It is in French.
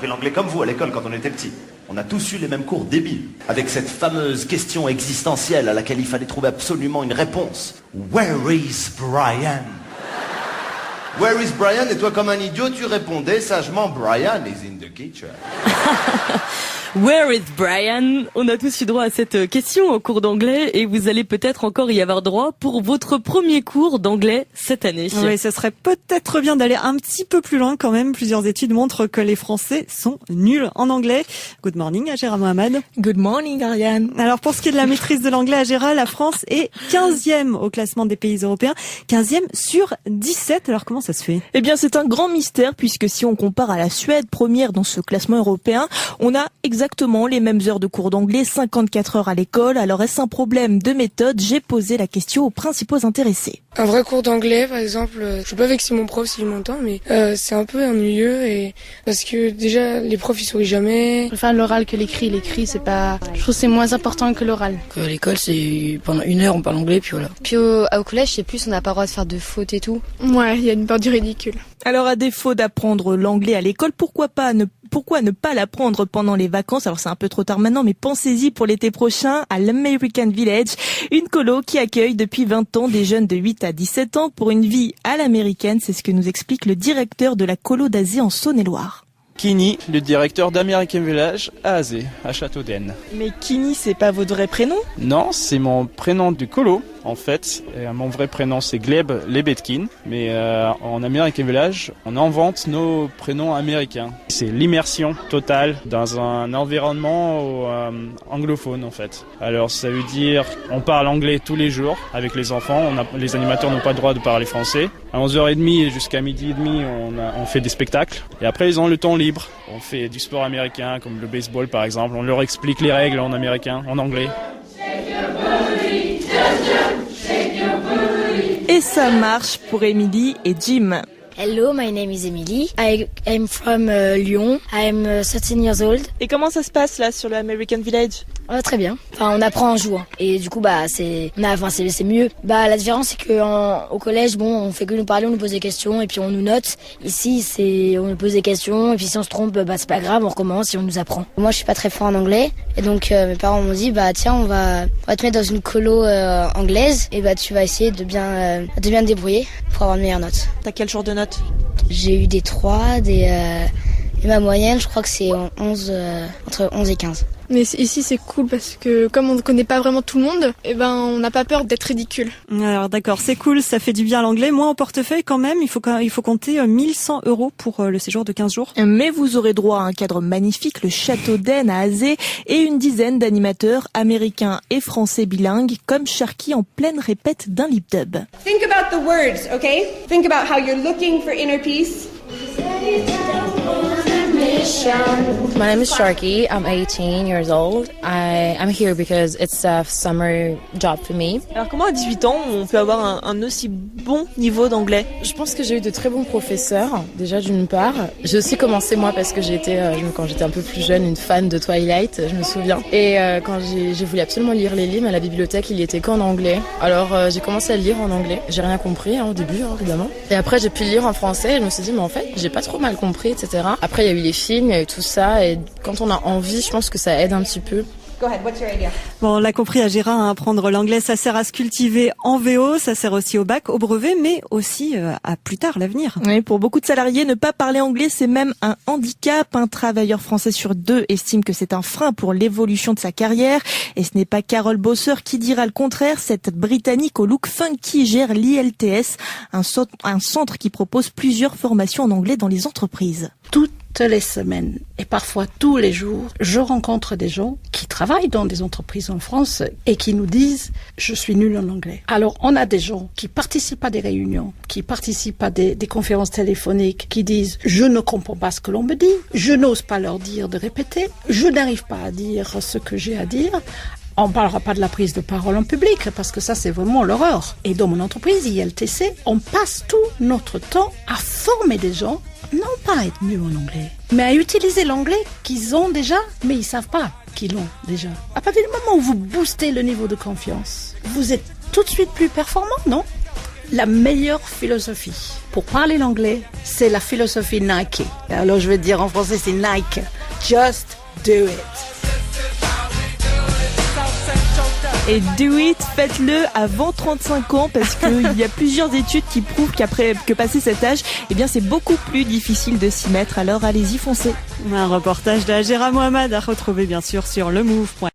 appris l'anglais comme vous à l'école quand on était petit. On a tous eu les mêmes cours débiles, avec cette fameuse question existentielle à laquelle il fallait trouver absolument une réponse. Where is Brian? Where is Brian? Et toi, comme un idiot, tu répondais sagement, Brian is in the kitchen. Where is Brian? On a tous eu droit à cette question au cours d'anglais et vous allez peut-être encore y avoir droit pour votre premier cours d'anglais cette année. Oui, ce serait peut-être bien d'aller un petit peu plus loin quand même. Plusieurs études montrent que les Français sont nuls en anglais. Good morning, Agera Mohamed. Good morning, Ariane. Alors pour ce qui est de la maîtrise de l'anglais, Agera, la France est 15e au classement des pays européens. 15e sur 17. Alors comment ça se fait? Eh bien, c'est un grand mystère puisque si on compare à la Suède, première dans ce classement européen, on a exactement les mêmes heures de cours d'anglais, 54 heures à l'école. Alors est-ce un problème de méthode? J'ai posé la question aux principaux intéressés. Un vrai cours d'anglais, par exemple, je veux pas vexer mon prof s'il m'entend, mais c'est un peu ennuyeux et parce que déjà les profs ils sourient jamais. Je préfère l'oral que l'écrit. L'écrit c'est pas, je trouve que c'est moins important que l'oral. À l'école c'est pendant 1 heure on parle anglais puis voilà. Puis au collège c'est plus on n'a pas le droit de faire de fautes et tout. Ouais, il y a une peur du ridicule. Alors à défaut d'apprendre l'anglais à l'école, pourquoi ne pas l'apprendre pendant les vacances? Alors c'est un peu trop tard maintenant, mais pensez-y pour l'été prochain à l'American Village, une colo qui accueille depuis 20 ans des jeunes de 8 à 17 ans pour une vie à l'américaine. C'est ce que nous explique le directeur de la colo d'Azé en Saône-et-Loire. Kini, le directeur d'American Village à Azé, à Châteaudun. Mais Kini, c'est pas votre vrai prénom? Non, c'est mon prénom du colo. En fait, mon vrai prénom c'est Gleb Lebetkin, mais en American Village, on invente nos prénoms américains. C'est l'immersion totale dans un environnement anglophone en fait. Alors ça veut dire on parle anglais tous les jours avec les enfants, les animateurs n'ont pas le droit de parler français. À 11h30 jusqu'à 12h30, on fait des spectacles et après ils ont le temps libre. On fait du sport américain comme le baseball par exemple, on leur explique les règles en américain, en anglais. Et ça marche pour Émilie et Jim. Hello, my name is Emily. I'm from Lyon. I'm 13 years old. Et comment ça se passe là sur le American Village? Très bien. Enfin, on apprend en jouant. Et du coup, c'est mieux. La différence, c'est que au collège, on fait que nous parler, on nous pose des questions et puis on nous note. Ici, on nous pose des questions et puis si on se trompe, c'est pas grave, on recommence et on nous apprend. Moi, je suis pas très fort en anglais et donc mes parents m'ont dit, tiens, on va te mettre dans une colo anglaise et tu vas essayer de bien te débrouiller pour avoir de meilleures notes. T'as quel genre de notes? J'ai eu des 3, et ma moyenne, je crois que c'est entre 11 et 15. Mais ici c'est cool parce que comme on ne connaît pas vraiment tout le monde, on n'a pas peur d'être ridicule. Alors d'accord, c'est cool, ça fait du bien à l'anglais. Moi en portefeuille quand même, il faut compter 1 100 € pour le séjour de 15 jours. Mais vous aurez droit à un cadre magnifique, le Châteaudun à Azé, et une dizaine d'animateurs américains et français bilingues, comme Sharky en pleine répète d'un lip dub. Think about the words, okay? Think about how you're looking for inner peace. My name is Sharky. I'm 18 years old. I'm here because it's a summer job for me. Alors comment à 18 ans on peut avoir un aussi bon niveau d'anglais? Je pense que j'ai eu de très bons professeurs, déjà d'une part. J'ai aussi commencé moi parce que quand j'étais un peu plus jeune, une fan de Twilight, je me souviens. Et quand j'ai voulu absolument lire les livres à la bibliothèque, il était qu'en anglais. Alors j'ai commencé à lire en anglais. J'ai rien compris au début, évidemment. Et après j'ai pu lire en français et je me suis dit mais en fait j'ai pas trop mal compris, etc. Après il y a eu les films, il y a eu tout ça et quand on a envie, je pense que ça aide un petit peu. Go ahead, what's your idea? Bon, on l'a compris à Gérard, apprendre l'anglais, ça sert à se cultiver en VO, ça sert aussi au bac, au brevet, mais aussi à plus tard, l'avenir. Oui, pour beaucoup de salariés, ne pas parler anglais, c'est même un handicap. Un travailleur français sur 2 estime que c'est un frein pour l'évolution de sa carrière. Et ce n'est pas Carole Bosser qui dira le contraire. Cette Britannique au look funky gère l'ILTS, un centre qui propose plusieurs formations en anglais dans les entreprises. Toutes les semaines et parfois tous les jours, je rencontre des gens qui travaillent dans des entreprises en France et qui nous disent « je suis nul en anglais ». Alors on a des gens qui participent à des réunions, qui participent à des conférences téléphoniques, qui disent « je ne comprends pas ce que l'on me dit, je n'ose pas leur dire de répéter, je n'arrive pas à dire ce que j'ai à dire ». On ne parlera pas de la prise de parole en public parce que ça c'est vraiment l'horreur. Et dans mon entreprise ILTC, on passe tout notre temps à former des gens, non pas à être mieux en anglais, mais à utiliser l'anglais qu'ils ont déjà, mais ils ne savent pas qu'ils l'ont déjà. À partir du moment où vous boostez le niveau de confiance, vous êtes tout de suite plus performant, non ? la meilleure philosophie pour parler l'anglais, c'est la philosophie Nike. Alors je vais dire en français, c'est Nike. Just do it. Et do it, faites-le avant 35 ans parce qu'il y a plusieurs études qui prouvent que passé cet âge, eh bien c'est beaucoup plus difficile de s'y mettre. Alors allez-y, foncez. Un reportage d'Agera Mohamed à retrouver bien sûr sur lemove.fr.